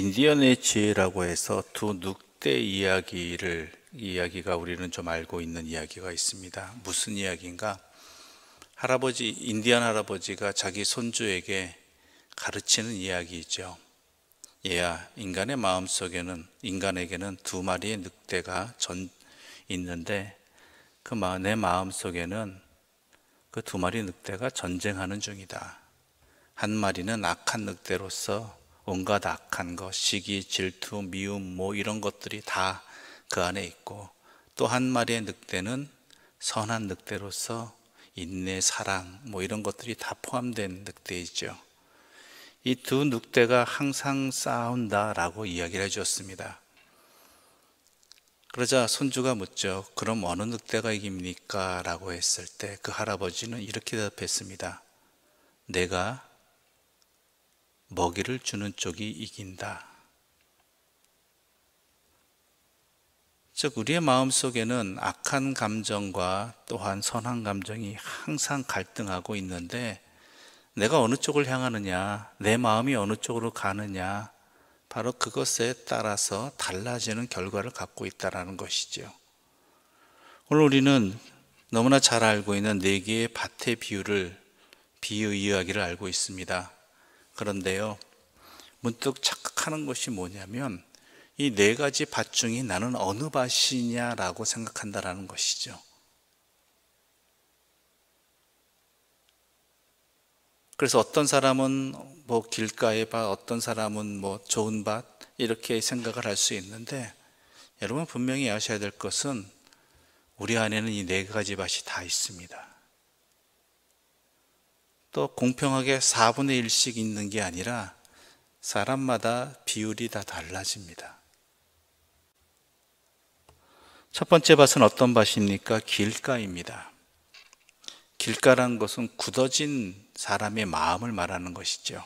인디언의 지혜라고 해서 두 늑대 이야기가 우리는 좀 알고 있는 이야기가 있습니다. 무슨 이야기인가? 인디언 할아버지가 자기 손주에게 가르치는 이야기이죠. 얘야, 인간에게는 두 마리의 늑대가 있는데 내 마음속에는 그 두 마리 늑대가 전쟁하는 중이다. 한 마리는 악한 늑대로서 온갖 악한 것, 시기, 질투, 미움, 이런 것들이 다 그 안에 있고, 또 한 마리의 늑대는 선한 늑대로서 인내, 사랑, 이런 것들이 다 포함된 늑대이죠. 이 두 늑대가 항상 싸운다라고 이야기를 해주었습니다. 그러자 손주가 묻죠. 그럼 어느 늑대가 이깁니까? 라고 했을 때 그 할아버지는 이렇게 대답했습니다. 내가 먹이를 주는 쪽이 이긴다. 즉, 우리의 마음속에는 악한 감정과 또한 선한 감정이 항상 갈등하고 있는데, 내가 어느 쪽을 향하느냐, 내 마음이 어느 쪽으로 가느냐, 바로 그것에 따라서 달라지는 결과를 갖고 있다는 것이죠. 오늘 우리는 너무나 잘 알고 있는 네 개의 밭의 비유 이야기를 알고 있습니다. 그런데요, 문득 착각하는 것이 뭐냐면, 이 네 가지 밭 중에 나는 어느 밭이냐라고 생각한다라는 것이죠. 그래서 어떤 사람은 길가의 밭, 어떤 사람은 좋은 밭, 이렇게 생각을 할 수 있는데, 여러분 분명히 아셔야 될 것은 우리 안에는 이 네 가지 밭이 다 있습니다. 또 공평하게 4분의 1씩 있는 게 아니라 사람마다 비율이 다 달라집니다. 첫 번째 밭은 어떤 밭입니까? 길가입니다. 길가라는 것은 굳어진 사람의 마음을 말하는 것이죠.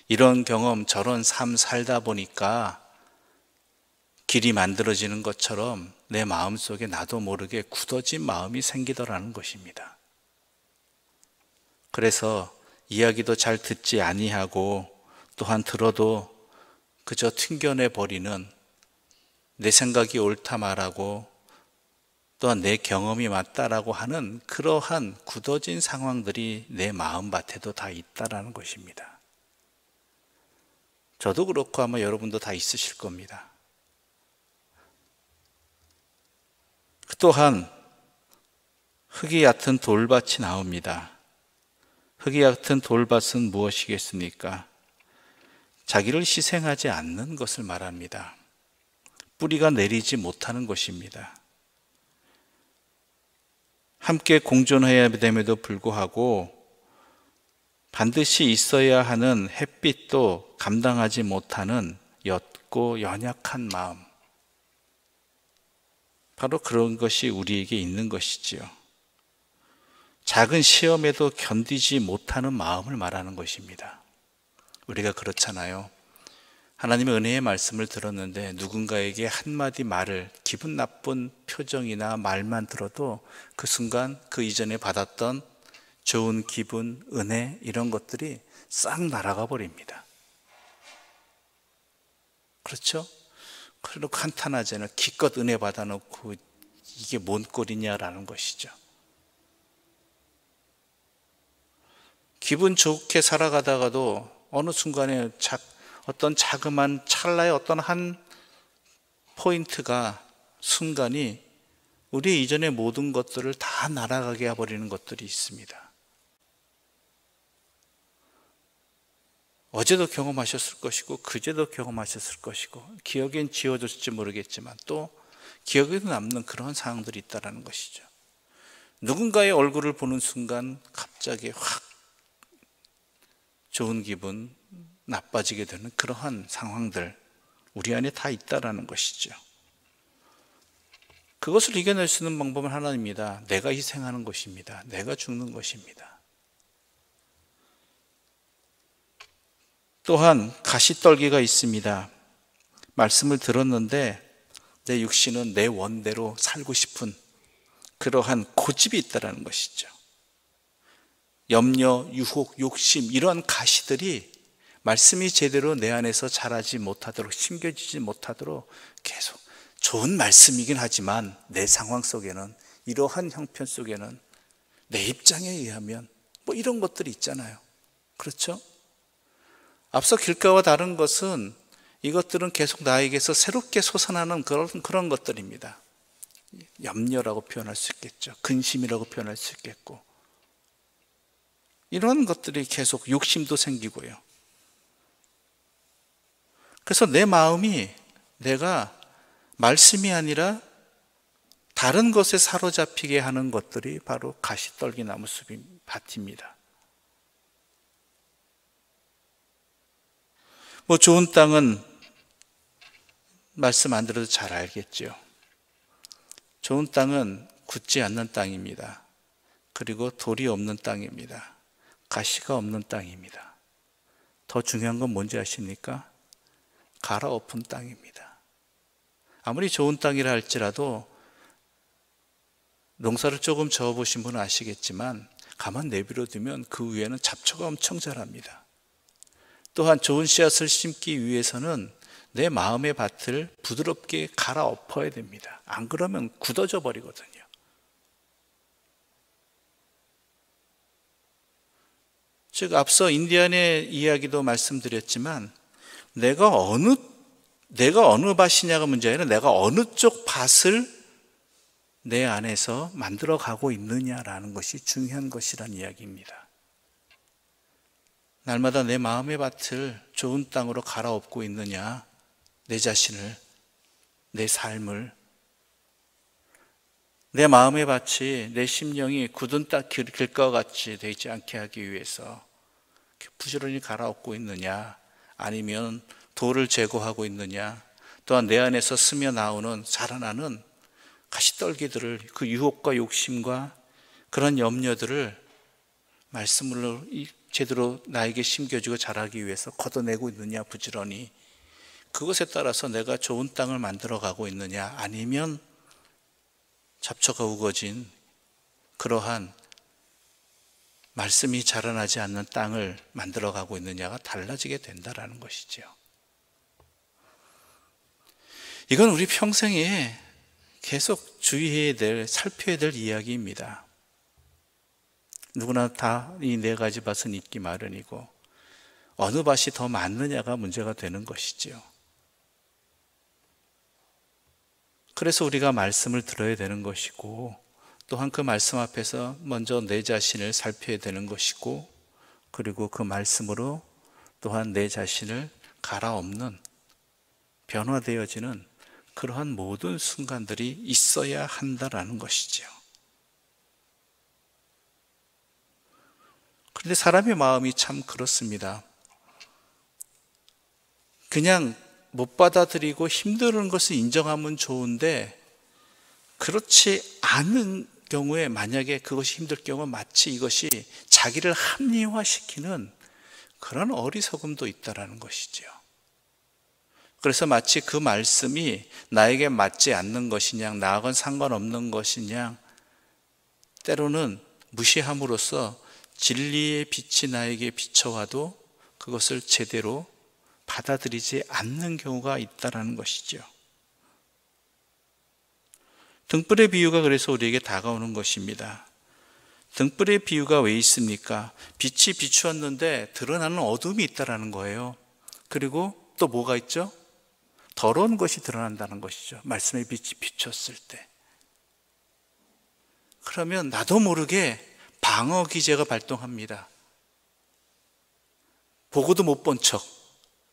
이런 경험, 저런 삶 살다 보니까 길이 만들어지는 것처럼 내 마음속에 나도 모르게 굳어진 마음이 생기더라는 것입니다. 그래서 이야기도 잘 듣지 아니하고, 또한 들어도 그저 튕겨내 버리는, 내 생각이 옳다 말하고 또한 내 경험이 맞다라고 하는 그러한 굳어진 상황들이 내 마음밭에도 다 있다라는 것입니다. 저도 그렇고 아마 여러분도 다 있으실 겁니다. 또한 흙이 얕은 돌밭이 나옵니다. 흙이 얕은 돌밭은 무엇이겠습니까? 자기를 희생하지 않는 것을 말합니다. 뿌리가 내리지 못하는 것입니다. 함께 공존해야 됨에도 불구하고 반드시 있어야 하는 햇빛도 감당하지 못하는 옅고 연약한 마음, 바로 그런 것이 우리에게 있는 것이지요. 작은 시험에도 견디지 못하는 마음을 말하는 것입니다. 우리가 그렇잖아요. 하나님의 은혜의 말씀을 들었는데 누군가에게 한마디 말을, 기분 나쁜 표정이나 말만 들어도 그 순간 그 이전에 받았던 좋은 기분, 은혜, 이런 것들이 싹 날아가 버립니다. 그렇죠? 그리고 한탄하잖아요. 기껏 은혜 받아놓고 이게 뭔 꼴이냐라는 것이죠. 기분 좋게 살아가다가도 어느 순간에 어떤 자그마한 찰나의 어떤 한 포인트가, 순간이 우리 이전의 모든 것들을 다 날아가게 해버리는 것들이 있습니다. 어제도 경험하셨을 것이고 그제도 경험하셨을 것이고, 기억엔 지워졌을지 모르겠지만 또 기억에도 남는 그런 상황들이 있다는 것이죠. 누군가의 얼굴을 보는 순간 갑자기 확 좋은 기분, 나빠지게 되는 그러한 상황들, 우리 안에 다 있다라는 것이죠. 그것을 이겨낼 수 있는 방법은 하나입니다. 내가 희생하는 것입니다. 내가 죽는 것입니다. 또한 가시떨기가 있습니다. 말씀을 들었는데 내 육신은 내 원대로 살고 싶은 그러한 고집이 있다라는 것이죠. 염려, 유혹, 욕심, 이러한 가시들이 말씀이 제대로 내 안에서 자라지 못하도록, 심겨지지 못하도록 계속 좋은 말씀이긴 하지만 내 상황 속에는, 이러한 형편 속에는 내 입장에 의하면 뭐 이런 것들이 있잖아요. 그렇죠? 앞서 길가와 다른 것은 이것들은 계속 나에게서 새롭게 솟아나는 그런 것들입니다. 염려라고 표현할 수 있겠죠. 근심이라고 표현할 수 있겠고, 이런 것들이 계속 욕심도 생기고요. 그래서 내 마음이 내가 말씀이 아니라 다른 것에 사로잡히게 하는 것들이 바로 가시떨기 나무숲 밭입니다. 뭐 좋은 땅은 말씀 안 들어도 잘 알겠죠. 좋은 땅은 굳지 않는 땅입니다. 그리고 돌이 없는 땅입니다. 가시가 없는 땅입니다. 더 중요한 건 뭔지 아십니까? 갈아엎은 땅입니다. 아무리 좋은 땅이라 할지라도 농사를 조금 저어보신 분은 아시겠지만 가만 내버려 두면 그 위에는 잡초가 엄청 자랍니다. 또한 좋은 씨앗을 심기 위해서는 내 마음의 밭을 부드럽게 갈아엎어야 됩니다. 안 그러면 굳어져 버리거든요. 즉 앞서 인디안의 이야기도 말씀드렸지만 내가 어느 밭이냐가 문제가 아니라 내가 어느 쪽 밭을 내 안에서 만들어 가고 있느냐라는 것이 중요한 것이란 이야기입니다. 날마다 내 마음의 밭을 좋은 땅으로 갈아엎고 있느냐, 내 자신을, 내 삶을, 내 마음의 밭이, 내 심령이 굳은 길가와 같이 되지 않게 하기 위해서 부지런히 갈아엎고 있느냐, 아니면 돌을 제거하고 있느냐, 또한 내 안에서 스며 나오는, 자라나는 가시떨기들을, 그 유혹과 욕심과 그런 염려들을 말씀으로 제대로 나에게 심겨주고 자라기 위해서 걷어내고 있느냐, 부지런히. 그것에 따라서 내가 좋은 땅을 만들어 가고 있느냐, 아니면 잡초가 우거진 그러한 말씀이 자라나지 않는 땅을 만들어 가고 있느냐가 달라지게 된다라는 것이죠. 이건 우리 평생에 계속 주의해야 될, 살펴야 될 이야기입니다. 누구나 다 이 네 가지 밭은 있기 마련이고 어느 밭이 더 많느냐가 문제가 되는 것이지요. 그래서 우리가 말씀을 들어야 되는 것이고, 또한 그 말씀 앞에서 먼저 내 자신을 살펴야 되는 것이고, 그리고 그 말씀으로 또한 내 자신을 갈아엎는, 변화되어지는 그러한 모든 순간들이 있어야 한다라는 것이죠. 그런데 사람의 마음이 참 그렇습니다. 그냥 못 받아들이고 힘든 것을 인정하면 좋은데, 그렇지 않은 경우에, 만약에 그것이 힘들 경우 마치 이것이 자기를 합리화시키는 그런 어리석음도 있다라는 것이죠. 그래서 마치 그 말씀이 나에게 맞지 않는 것이냐, 나하고는 상관없는 것이냐, 때로는 무시함으로써 진리의 빛이 나에게 비춰와도 그것을 제대로 받아들이지 않는 경우가 있다라는 것이죠. 등불의 비유가 그래서 우리에게 다가오는 것입니다. 등불의 비유가 왜 있습니까? 빛이 비추었는데 드러나는 어둠이 있다라는 거예요. 그리고 또 뭐가 있죠? 더러운 것이 드러난다는 것이죠. 말씀의 빛이 비췄을 때. 그러면 나도 모르게 방어 기제가 발동합니다. 보고도 못 본 척,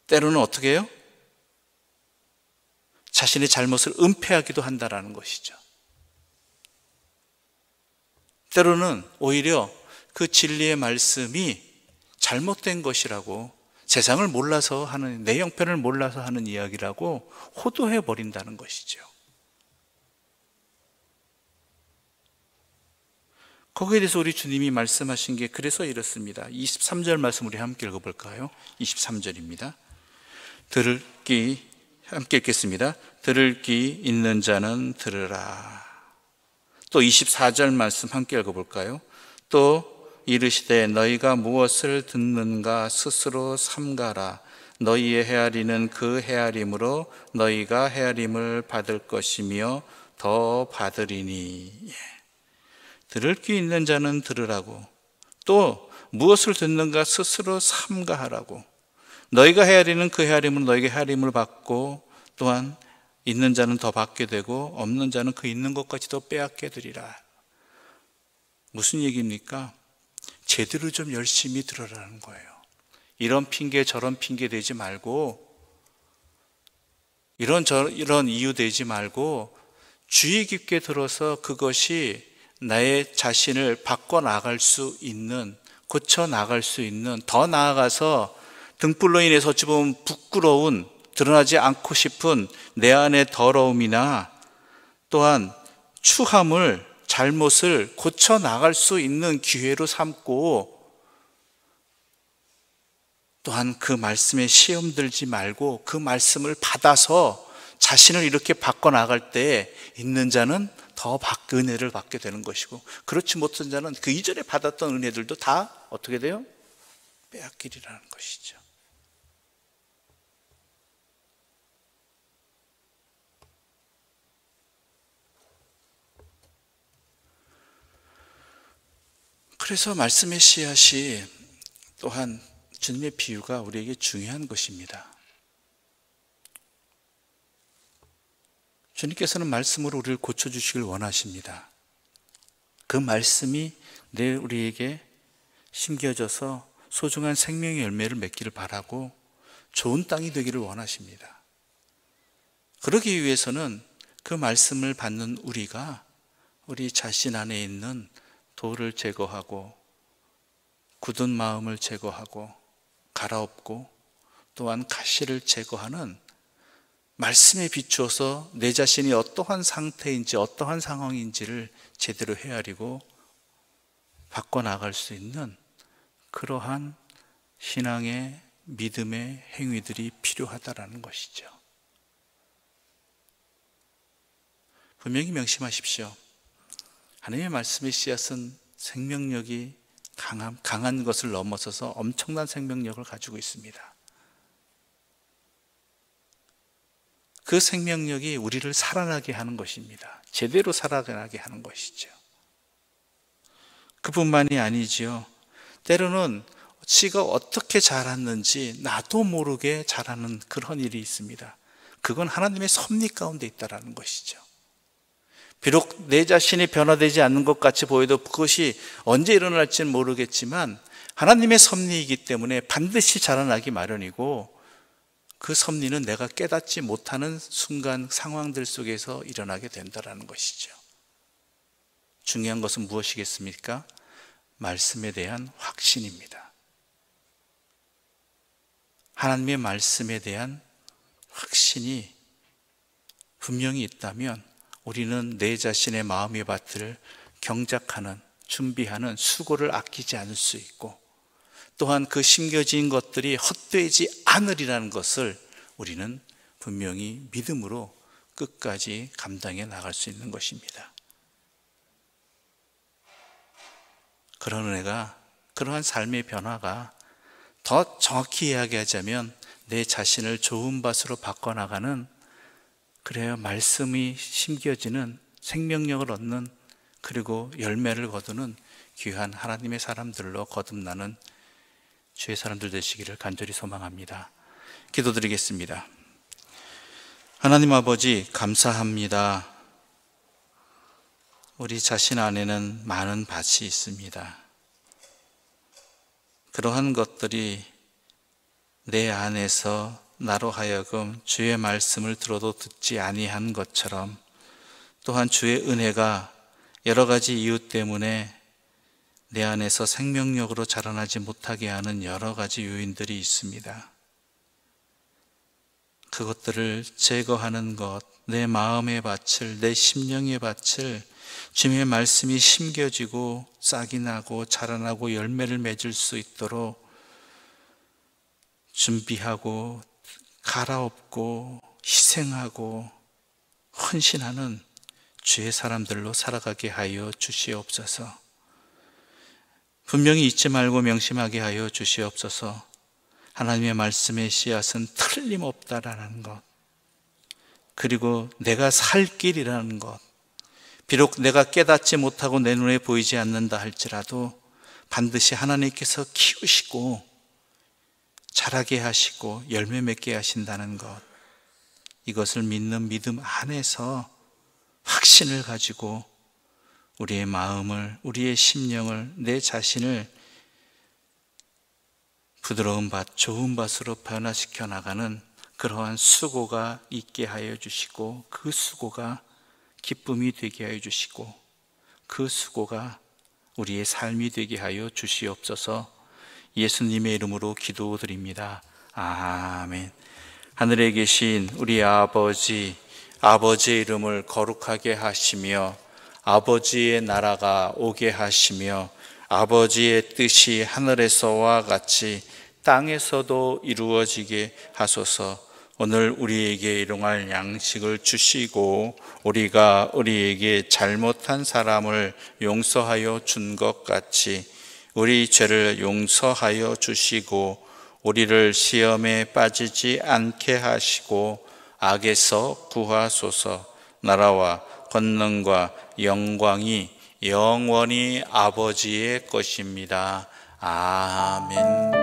때로는 어떻게 해요? 자신의 잘못을 은폐하기도 한다라는 것이죠. 때로는 오히려 그 진리의 말씀이 잘못된 것이라고, 세상을 몰라서 하는, 내 형편을 몰라서 하는 이야기라고 호도해 버린다는 것이죠. 거기에 대해서 우리 주님이 말씀하신 게 그래서 이렇습니다. 23절 말씀 우리 함께 읽어볼까요? 23절입니다. 함께 읽겠습니다. 들을 귀 있는 자는 들으라. 또 24절 말씀 함께 읽어볼까요? 또 이르시되 너희가 무엇을 듣는가 스스로 삼가라. 너희의 헤아리는 그 헤아림으로 너희가 헤아림을 받을 것이며 더 받으리니. 들을 귀 있는 자는 들으라고, 또 무엇을 듣는가 스스로 삼가하라고. 너희가 헤아리는 그 헤아림은 너희가 헤아림을 받고, 또한 있는 자는 더 받게 되고 없는 자는 그 있는 것까지도 빼앗게 되리라. 무슨 얘기입니까? 제대로 좀 열심히 들으라는 거예요. 이런 핑계 저런 핑계 대지 말고, 이런 이유 대지 말고 주의 깊게 들어서 그것이 나의 자신을 바꿔 나갈 수 있는, 고쳐 나갈 수 있는, 더 나아가서 등불로 인해서 어찌 보면 부끄러운, 드러나지 않고 싶은 내 안의 더러움이나 또한 추함을, 잘못을 고쳐 나갈 수 있는 기회로 삼고, 또한 그 말씀에 시험 들지 말고 그 말씀을 받아서 자신을 이렇게 바꿔 나갈 때 있는 자는 더 은혜를 받게 되는 것이고, 그렇지 못한 자는 그 이전에 받았던 은혜들도 다 어떻게 돼요? 빼앗기리라는 것이죠. 그래서 말씀의 씨앗이, 또한 주님의 비유가 우리에게 중요한 것입니다. 주님께서는 말씀으로 우리를 고쳐주시길 원하십니다. 그 말씀이 우리에게 심겨져서 소중한 생명의 열매를 맺기를 바라고 좋은 땅이 되기를 원하십니다. 그러기 위해서는 그 말씀을 받는 우리가 우리 자신 안에 있는 돌을 제거하고 굳은 마음을 제거하고 갈아엎고 또한 가시를 제거하는 말씀에 비추어서 내 자신이 어떠한 상태인지 어떠한 상황인지를 제대로 헤아리고 바꿔나갈 수 있는 그러한 신앙의 믿음의 행위들이 필요하다라는 것이죠. 분명히 명심하십시오. 하나님의 말씀의 씨앗은 생명력이 강한 것을 넘어서서 엄청난 생명력을 가지고 있습니다. 그 생명력이 우리를 살아나게 하는 것입니다. 제대로 살아나게 하는 것이죠. 그뿐만이 아니지요. 때로는 씨가 어떻게 자랐는지 나도 모르게 자라는 그런 일이 있습니다. 그건 하나님의 섭리 가운데 있다라는 것이죠. 비록 내 자신이 변화되지 않는 것 같이 보여도 그것이 언제 일어날지는 모르겠지만 하나님의 섭리이기 때문에 반드시 자라나기 마련이고, 그 섭리는 내가 깨닫지 못하는 순간 상황들 속에서 일어나게 된다는 것이죠. 중요한 것은 무엇이겠습니까? 말씀에 대한 확신입니다. 하나님의 말씀에 대한 확신이 분명히 있다면 우리는 내 자신의 마음의 밭을 경작하는, 준비하는 수고를 아끼지 않을 수 있고, 또한 그 심겨진 것들이 헛되지 않으리라는 것을 우리는 분명히 믿음으로 끝까지 감당해 나갈 수 있는 것입니다. 그런 은혜가, 그러한 삶의 변화가 더 정확히 이야기하자면 내 자신을 좋은 밭으로 바꿔나가는, 그래야 말씀이 심겨지는, 생명력을 얻는, 그리고 열매를 거두는 귀한 하나님의 사람들로 거듭나는 주의 사람들 되시기를 간절히 소망합니다. 기도드리겠습니다. 하나님 아버지, 감사합니다. 우리 자신 안에는 많은 밭이 있습니다. 그러한 것들이 내 안에서 나로 하여금 주의 말씀을 들어도 듣지 아니한 것처럼, 또한 주의 은혜가 여러 가지 이유 때문에 내 안에서 생명력으로 자라나지 못하게 하는 여러 가지 요인들이 있습니다. 그것들을 제거하는 것, 내 마음의 밭을, 내 심령의 밭을 주님의 말씀이 심겨지고 싹이 나고 자라나고 열매를 맺을 수 있도록 준비하고 갈아엎고 희생하고 헌신하는 주의 사람들로 살아가게 하여 주시옵소서. 분명히 잊지 말고 명심하게 하여 주시옵소서. 하나님의 말씀의 씨앗은 틀림없다라는 것, 그리고 내가 살 길이라는 것, 비록 내가 깨닫지 못하고 내 눈에 보이지 않는다 할지라도 반드시 하나님께서 키우시고 자라게 하시고 열매 맺게 하신다는 것, 이것을 믿는 믿음 안에서 확신을 가지고 우리의 마음을, 우리의 심령을, 내 자신을 부드러운 밭, 좋은 밭으로 변화시켜 나가는 그러한 수고가 있게 하여 주시고, 그 수고가 기쁨이 되게 하여 주시고, 그 수고가 우리의 삶이 되게 하여 주시옵소서. 예수님의 이름으로 기도드립니다. 아멘. 하늘에 계신 우리 아버지, 아버지의 이름을 거룩하게 하시며 아버지의 나라가 오게 하시며 아버지의 뜻이 하늘에서와 같이 땅에서도 이루어지게 하소서. 오늘 우리에게 일용할 양식을 주시고 우리가 우리에게 잘못한 사람을 용서하여 준 것 같이 우리 죄를 용서하여 주시고 우리를 시험에 빠지지 않게 하시고 악에서 구하소서. 나라와 권능과 영광이 영원히 아버지의 것입니다. 아멘.